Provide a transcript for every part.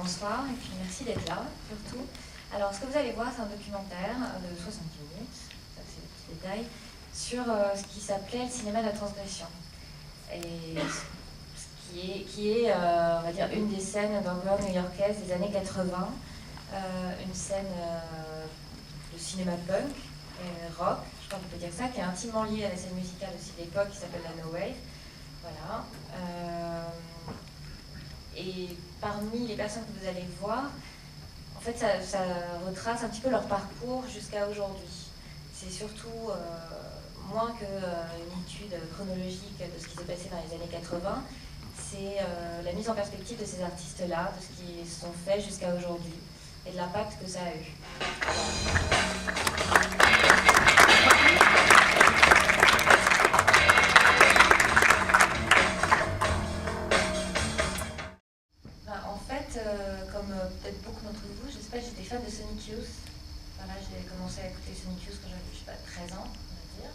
bonsoir et puis merci d'être là, surtout. Alors, ce que vous allez voir, c'est un documentaire de 60 minutes, ça c'est le petit détail, sur ce qui s'appelait le cinéma de la transgression. Et qui est on va dire, une des scènes d'horreur new-yorkaise des années 80, une scène de cinéma punk, rock, je crois qu'on peut dire ça, qui est intimement liée à la scène musicale aussi de l'époque, qui s'appelle la No Wave. Voilà. Et parmi les personnes que vous allez voir, en fait, ça retrace un petit peu leur parcours jusqu'à aujourd'hui. C'est surtout, moins qu'une étude chronologique de ce qui s'est passé dans les années 80, c'est la mise en perspective de ces artistes-là, de ce qu'ils se sont faits jusqu'à aujourd'hui, et de l'impact que ça a eu. Comme peut-être beaucoup d'entre vous, je ne sais pas, j'étais fan de Sonic Youth. Voilà, j'ai commencé à écouter Sonic Youth quand j'avais, je sais pas, 13 ans, on va dire.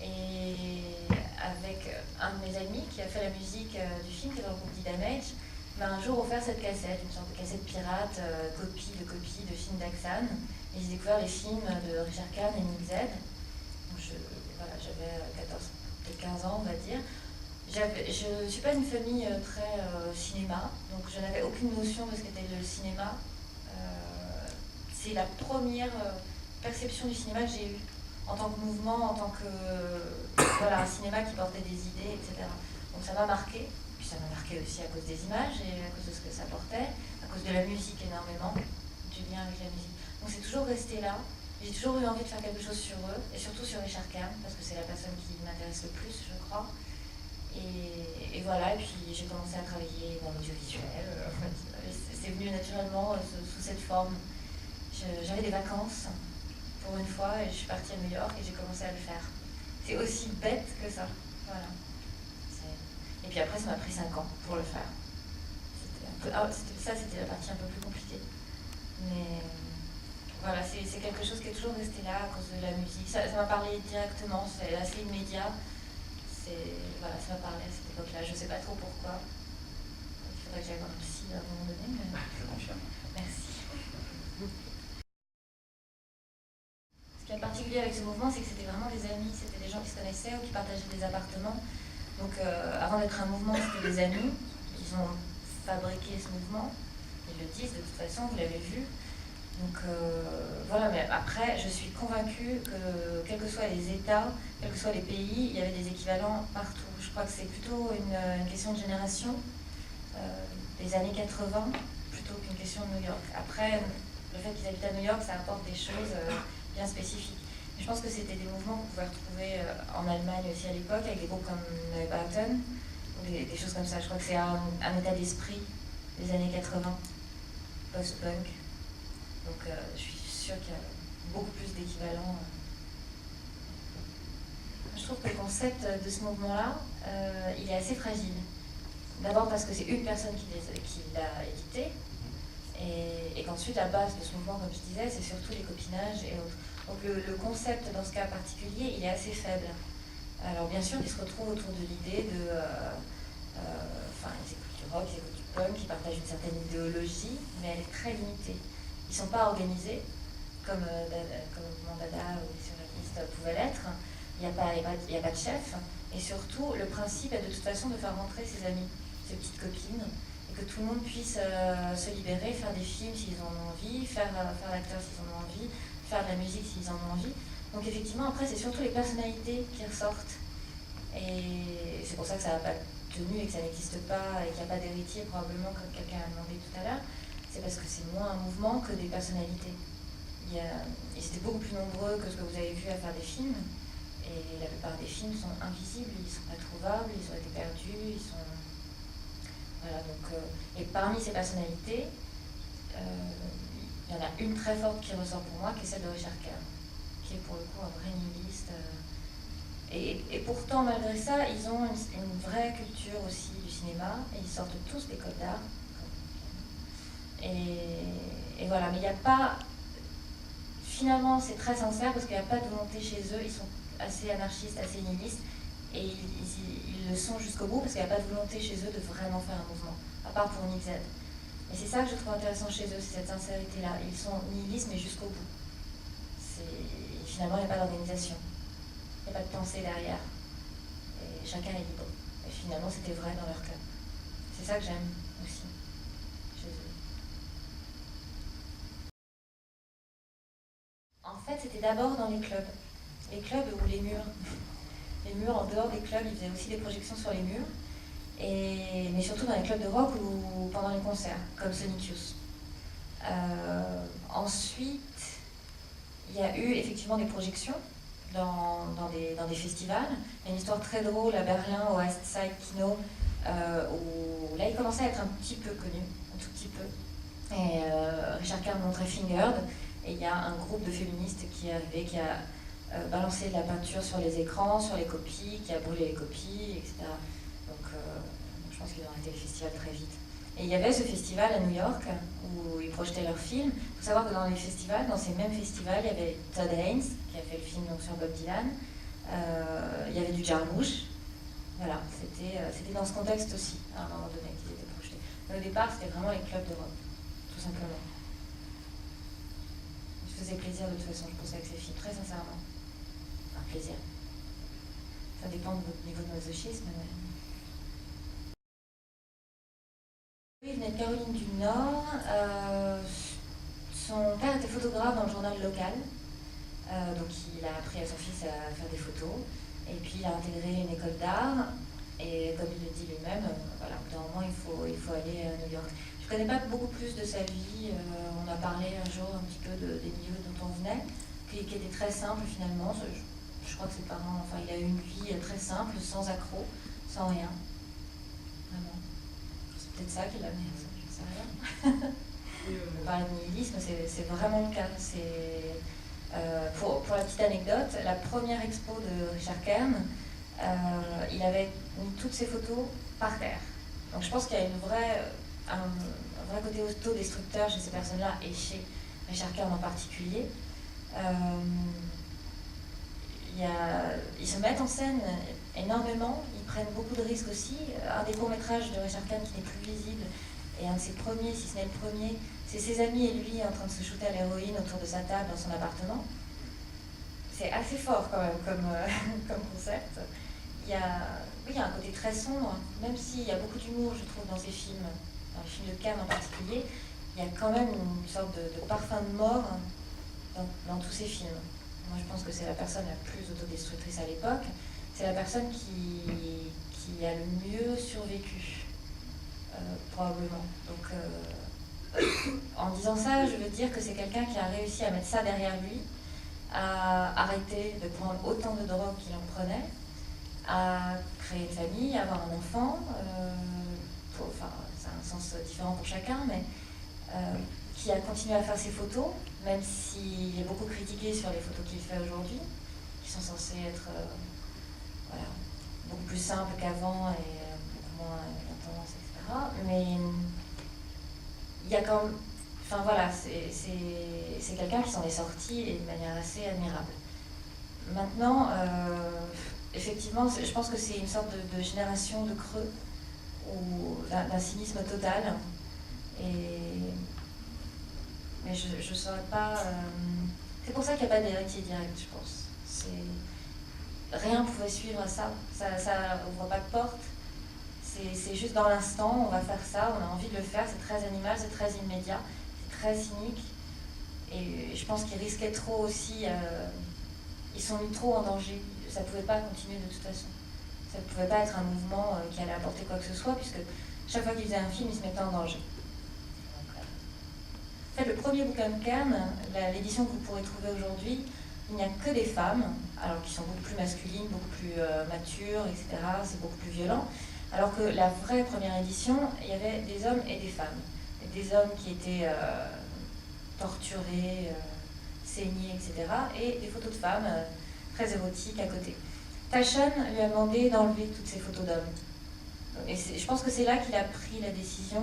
Et avec un de mes amis qui a fait la musique du film, qui est dans le groupe D-Damage, m'a un jour offert cette cassette, une sorte de cassette pirate, copie de films d'Axan. Et j'ai découvert les films de Richard Kahn et Nick Z. Donc voilà, j'avais 14, peut-être 15 ans, on va dire. Je ne suis pas une famille très cinéma, donc je n'avais aucune notion de ce qu'était le cinéma. C'est la première perception du cinéma que j'ai eue, en tant que mouvement, en tant que voilà, un cinéma qui portait des idées, etc. Donc ça m'a marqué, puis ça m'a marqué aussi à cause des images et à cause de ce que ça portait, à cause de la musique énormément, du lien avec la musique. Donc c'est toujours resté là. J'ai toujours eu envie de faire quelque chose sur eux, et surtout sur Richard Kahn, parce que c'est la personne qui m'intéresse le plus, je crois. Et voilà, et puis j'ai commencé à travailler dans l'audiovisuel. C'est venu naturellement sous cette forme. J'avais des vacances pour une fois et je suis partie à New York et j'ai commencé à le faire. C'est aussi bête que ça. Voilà. Et puis après, ça m'a pris 5 ans pour le faire. C'était la partie un peu plus compliquée. Mais voilà, c'est quelque chose qui est toujours resté là à cause de la musique. Ça m'a parlé directement, c'est assez immédiat. Voilà, ça m'a parlé à cette époque-là. Je ne sais pas trop pourquoi. Il faudrait que j'aille voir un psy à un moment donné. Mais... Je confirme. Merci. Ce qui est particulier avec ce mouvement, c'est que c'était vraiment des amis, c'était des gens qui se connaissaient ou qui partageaient des appartements. Donc avant d'être un mouvement, c'était des amis. Ils ont fabriqué ce mouvement. Ils le disent de toute façon, vous l'avez vu. Donc voilà, mais après, je suis convaincue que quels que soient les États, quels que soient les pays, il y avait des équivalents partout. Je crois que c'est plutôt une question de génération, des années 80, plutôt qu'une question de New York. Après, le fait qu'ils habitent à New York, ça apporte des choses bien spécifiques. Mais je pense que c'était des mouvements qu'on pouvait retrouver en Allemagne aussi à l'époque, avec des groupes comme Neubauten, ou des choses comme ça. Je crois que c'est un état d'esprit des années 80, post-punk. Donc je suis sûre qu'il y a beaucoup plus d'équivalents. Je trouve que le concept de ce mouvement-là, il est assez fragile. D'abord parce que c'est une personne qui l'a édité, et qu'ensuite la base de ce mouvement, comme je disais, c'est surtout les copinages et autres. Donc le concept dans ce cas particulier, il est assez faible. Alors bien sûr, ils se retrouvent autour de l'idée de... ils écoutent du rock, ils écoutent du punk, ils partagent une certaine idéologie, mais elle est très limitée. Ils ne sont pas organisés, comme le mouvement Dada ou les surréalistes pouvaient l'être. Il n'y a pas de chef. Et surtout, le principe est de toute façon de faire rentrer ses amis, ses petites copines, et que tout le monde puisse se libérer, faire des films s'ils en ont envie, faire l'acteur s'ils en ont envie, faire de la musique s'ils en ont envie. Donc effectivement, après, c'est surtout les personnalités qui ressortent. Et c'est pour ça que ça n'a pas tenu et que ça n'existe pas et qu'il n'y a pas d'héritier, probablement, comme quelqu'un a demandé tout à l'heure. C'est parce que c'est moins un mouvement que des personnalités. Ils étaient beaucoup plus nombreux que ce que vous avez vu à faire des films. Et la plupart des films sont invisibles, ils ne sont pas trouvables, ils ont été perdus, ils sont... Voilà, donc... et parmi ces personnalités, il y en a une très forte qui ressort pour moi, qui est celle de Richard Kahn, qui est pour le coup un vrai nihiliste. Et pourtant, malgré ça, ils ont une vraie culture aussi du cinéma, et ils sortent tous des codes d'art. Et voilà, mais il n'y a pas... Finalement, c'est très sincère parce qu'il n'y a pas de volonté chez eux, ils sont assez anarchistes, assez nihilistes, et ils le sont jusqu'au bout parce qu'il n'y a pas de volonté chez eux de vraiment faire un mouvement, à part pour Nick Z. Et c'est ça que je trouve intéressant chez eux, c'est cette sincérité-là. Ils sont nihilistes, mais jusqu'au bout. Finalement, il n'y a pas d'organisation. Il n'y a pas de pensée derrière. Et chacun est libre. Et finalement, c'était vrai dans leur cœur. C'est ça que j'aime aussi chez eux. En fait, c'était d'abord dans les clubs. Les clubs ou les murs. Les murs, en dehors des clubs, ils faisaient aussi des projections sur les murs. Mais surtout dans les clubs de rock ou pendant les concerts, comme Sonic Youth. Ensuite, il y a eu effectivement des projections dans des festivals. Il y a une histoire très drôle à Berlin, au West Side Kino, où là il commençait à être un petit peu connu, un tout petit peu. Et Richard Kern montrait Fingered, et il y a un groupe de féministes qui est arrivé, qui a balancé de la peinture sur les écrans, sur les copies, qui a brûlé les copies, etc. Donc je pense qu'ils ont arrêté le festival très vite. Et il y avait ce festival à New York où ils projetaient leurs films. Il faut savoir que dans les festivals, dans ces mêmes festivals, il y avait Todd Haynes qui a fait le film donc, sur Bob Dylan. Il y avait du Jarmusch. Voilà, c'était dans ce contexte aussi, à un moment donné, qu'ils étaient projetés. Mais au départ, c'était vraiment les clubs d'Europe, tout simplement. Je faisais plaisir de toute façon, je pensais avec ces films, très sincèrement. Enfin, plaisir. Ça dépend de votre niveau de masochisme, mais... Il venait de Caroline du Nord. Son père était photographe dans le journal local. Donc il a appris à son fils à faire des photos. Et puis il a intégré une école d'art. Et comme il le dit lui-même, voilà, au bout d'un moment, il faut aller à New York. Je ne connais pas beaucoup plus de sa vie. On a parlé un jour un petit peu des milieux dont on venait, qui étaient très simples finalement. Je crois que ses parents, enfin, il a eu une vie très simple, sans accroc, sans rien. Vraiment. C'est peut-être ça qui l'a amené à ça, je ne sais rien. On parle de nihilisme, c'est vraiment le cas. Pour la petite anecdote, la première expo de Richard Kern, il avait mis toutes ses photos par terre. Donc je pense qu'il y a un vrai côté autodestructeur chez ces personnes-là et chez Richard Kern en particulier. Ils se mettent en scène énormément, ils prennent beaucoup de risques aussi. Un des courts-métrages de Richard Kern qui n'est plus visible, et un de ses premiers, si ce n'est le premier, c'est ses amis et lui en train de se shooter à l'héroïne autour de sa table dans son appartement. C'est assez fort quand même comme concept. Il y a un côté très sombre, même s'il y a beaucoup d'humour, je trouve, dans ces films, dans les films de Kern en particulier, il y a quand même une sorte de parfum de mort dans tous ces films. Moi, je pense que c'est la personne la plus autodestructrice à l'époque. C'est la personne qui a le mieux survécu, probablement. Donc, en disant ça, je veux dire que c'est quelqu'un qui a réussi à mettre ça derrière lui, à arrêter de prendre autant de drogue qu'il en prenait, à créer une famille, à avoir un enfant. Enfin, c'est un sens différent pour chacun, mais qui a continué à faire ses photos, même s'il est beaucoup critiqué sur les photos qu'il fait aujourd'hui, qui sont censées être voilà, beaucoup plus simples qu'avant et beaucoup moins intenses, etc. Mais il y a quand même... Enfin voilà, c'est quelqu'un qui s'en est sorti et de manière assez admirable. Maintenant, effectivement, je pense que c'est une sorte de génération de creux, ou d'un cynisme total. Mais je ne saurais pas... C'est pour ça qu'il n'y a pas d'héritier direct, je pense. Rien ne pouvait suivre ça. Ça on ne voit pas de porte. C'est juste dans l'instant, on va faire ça, on a envie de le faire, c'est très animal, c'est très immédiat, c'est très cynique. Et je pense qu'ils risquaient trop aussi... ils sont mis trop en danger. Ça ne pouvait pas continuer de toute façon. Ça ne pouvait pas être un mouvement qui allait apporter quoi que ce soit, puisque chaque fois qu'ils faisaient un film, ils se mettaient en danger. En fait, le premier bouquin de Kern, l'édition que vous pourrez trouver aujourd'hui, il n'y a que des femmes, alors qui sont beaucoup plus masculines, beaucoup plus matures, etc. C'est beaucoup plus violent. Alors que la vraie première édition, il y avait des hommes et des femmes. Et des hommes qui étaient torturés, saignés, etc. Et des photos de femmes très érotiques à côté. Taschen lui a demandé d'enlever toutes ces photos d'hommes. Et je pense que c'est là qu'il a pris la décision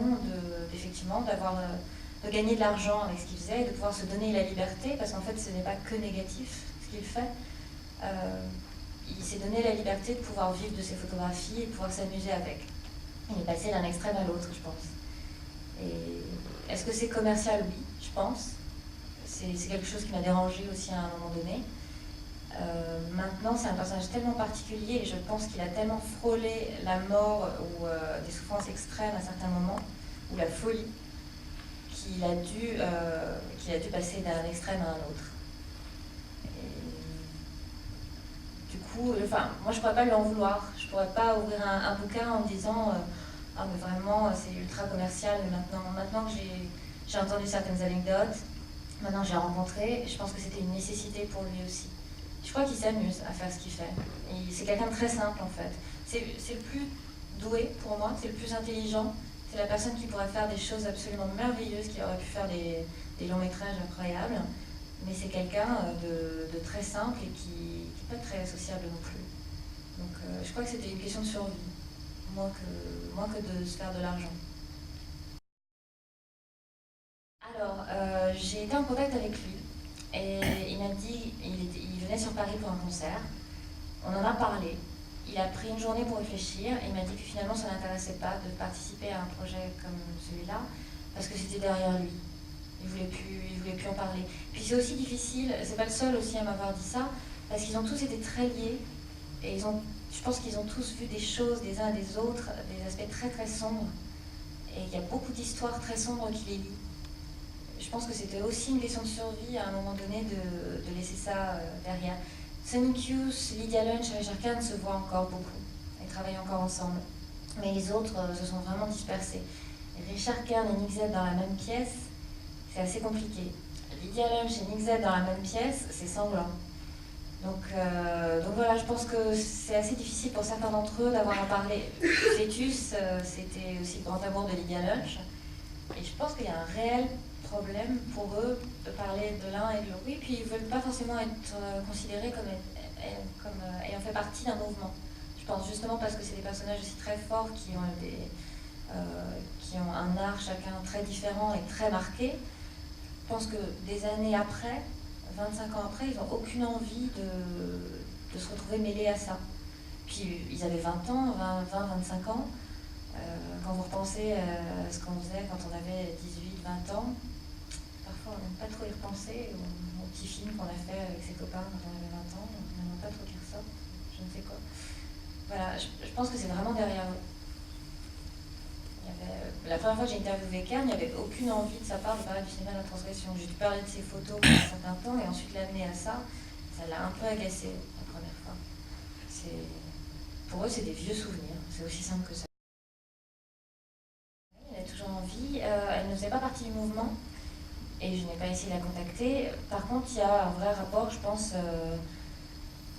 effectivement de gagner de l'argent avec ce qu'il faisait et de pouvoir se donner la liberté, parce qu'en fait ce n'est pas que négatif ce qu'il fait. Il s'est donné la liberté de pouvoir vivre de ses photographies et de pouvoir s'amuser avec. Il est passé d'un extrême à l'autre, je pense. Et est-ce que c'est commercial? Oui, je pense. C'est quelque chose qui m'a dérangé aussi à un moment donné. Maintenant, c'est un personnage tellement particulier et je pense qu'il a tellement frôlé la mort ou des souffrances extrêmes à certains moments, ou la folie, qu'il a dû passer d'un extrême à un autre. Du coup, enfin, moi je pourrais pas lui en vouloir. Je pourrais pas ouvrir un bouquin en me disant ah mais vraiment c'est ultra commercial. Mais maintenant que j'ai entendu certaines anecdotes, maintenant que j'ai rencontré, je pense que c'était une nécessité pour lui aussi. Je crois qu'il s'amuse à faire ce qu'il fait. C'est quelqu'un de très simple en fait. C'est le plus doué pour moi, c'est le plus intelligent. C'est la personne qui pourrait faire des choses absolument merveilleuses, qui aurait pu faire des longs métrages incroyables. Mais c'est quelqu'un de très simple et qui n'est pas très sociable non plus. Donc je crois que c'était une question de survie, moins que de se faire de l'argent. Alors, j'ai été en contact avec lui et il m'a dit, il venait sur Paris pour un concert. On en a parlé. Il a pris une journée pour réfléchir et il m'a dit que finalement ça ne l'intéressait pas de participer à un projet comme celui-là parce que c'était derrière lui. Il voulait plus en parler. Puis c'est aussi difficile, c'est pas le seul aussi à m'avoir dit ça, parce qu'ils ont tous été très liés et je pense qu'ils ont tous vu des choses des uns et des autres, des aspects très très sombres et il y a beaucoup d'histoires très sombres qui les lient. Je pense que c'était aussi une question de survie à un moment donné de laisser ça derrière. Sonic Youth, Lydia Lunch et Richard Kahn se voient encore beaucoup. Ils travaillent encore ensemble. Mais les autres se sont vraiment dispersés. Richard Kahn et Nick Z dans la même pièce, c'est assez compliqué. Lydia Lunch et Nick Z dans la même pièce, c'est sanglant. Donc voilà, je pense que c'est assez difficile pour certains d'entre eux d'avoir à parler. Fœtus, c'était aussi le grand amour de Lydia Lunch. Et je pense qu'il y a un réel problème pour eux de parler de l'un et de l'autre. Oui, puis ils ne veulent pas forcément être considérés comme ayant fait partie d'un mouvement. Je pense justement parce que c'est des personnages aussi très forts qui ont un art chacun très différent et très marqué. Je pense que des années après, 25 ans après, ils n'ont aucune envie de se retrouver mêlés à ça. Puis ils avaient 20 ans, 25 ans. Quand vous repensez à ce qu'on faisait quand on avait 18, 20 ans, parfois on n'aime pas trop y repenser, aux petits films qu'on a fait avec ses copains quand on avait 20 ans, on n'aime pas trop qu'ils ressortent, je ne sais quoi. Voilà, je pense que c'est vraiment derrière eux. La première fois que j'ai interviewé Kahn, il n'y avait aucune envie de sa part de parler du cinéma de la transgression. J'ai dû parler de ses photos pendant un certain temps et ensuite l'amener à ça. Ça l'a un peu agacé la première fois. Pour eux, c'est des vieux souvenirs. C'est aussi simple que ça. Elle a toujours envie. Elle ne faisait pas partie du mouvement et je n'ai pas essayé de la contacter. Par contre, il y a un vrai rapport, je pense,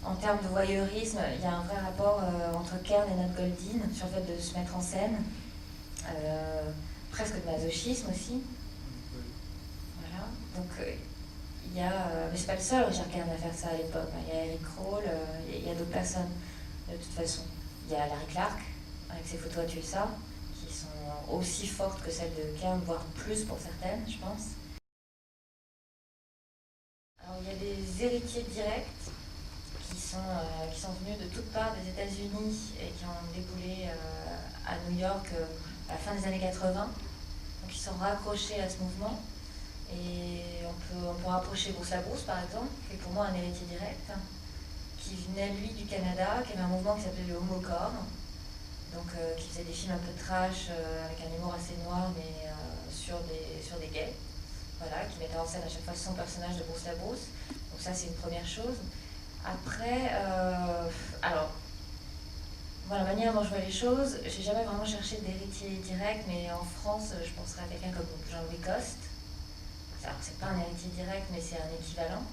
en termes de voyeurisme, il y a un vrai rapport entre Kahn et Nat Goldin sur le fait de se mettre en scène. Presque de masochisme aussi. Voilà. Donc il y a. Mais c'est pas le seul Richard Kahn à faire ça à l'époque. Il y a Eric Kroll, il y a d'autres personnes de toute façon. Il y a Larry Clark avec ses photos à Tulsa qui sont aussi fortes que celles de Kahn, voire plus pour certaines, je pense. Alors il y a des héritiers directs qui sont venus de toutes parts des États-Unis et qui ont déboulé à New York à la fin des années 80. Donc ils sont raccrochés à ce mouvement. Et on peut rapprocher Bruce LaBruce par exemple, qui est pour moi un héritier direct, qui venait lui du Canada, qui avait un mouvement qui s'appelait le homocore, donc qui faisait des films un peu trash avec un humour assez noir mais sur des gays. Voilà, qui mettait en scène à chaque fois son personnage de Bruce LaBruce. Donc ça c'est une première chose. Après, alors, la manière dont je vois les choses, j'ai jamais vraiment cherché d'héritier direct, mais en France, je penserais à quelqu'un comme Jean-Louis Coste. Alors, c'est pas un héritier direct, mais c'est un équivalent.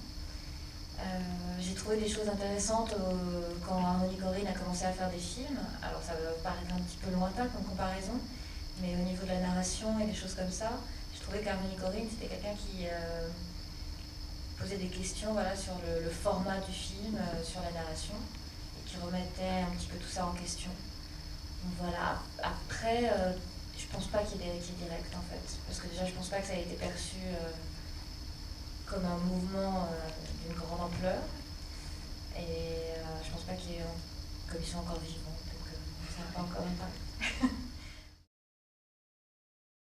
J'ai trouvé des choses intéressantes quand Harmony Korine a commencé à faire des films. Alors, ça va paraître un petit peu lointain comme comparaison, mais au niveau de la narration et des choses comme ça, je trouvais qu'Harmony Korine, c'était quelqu'un qui posait des questions sur le format du film, sur la narration, et qui remettait un petit peu tout ça en question. Donc voilà, après, je pense pas qu'il y ait d'héritier direct en fait, parce que déjà je pense pas que ça ait été perçu comme un mouvement d'une grande ampleur, et je pense pas qu'il y ait, comme ils sont encore vivants, donc ça n'a pas encore impact.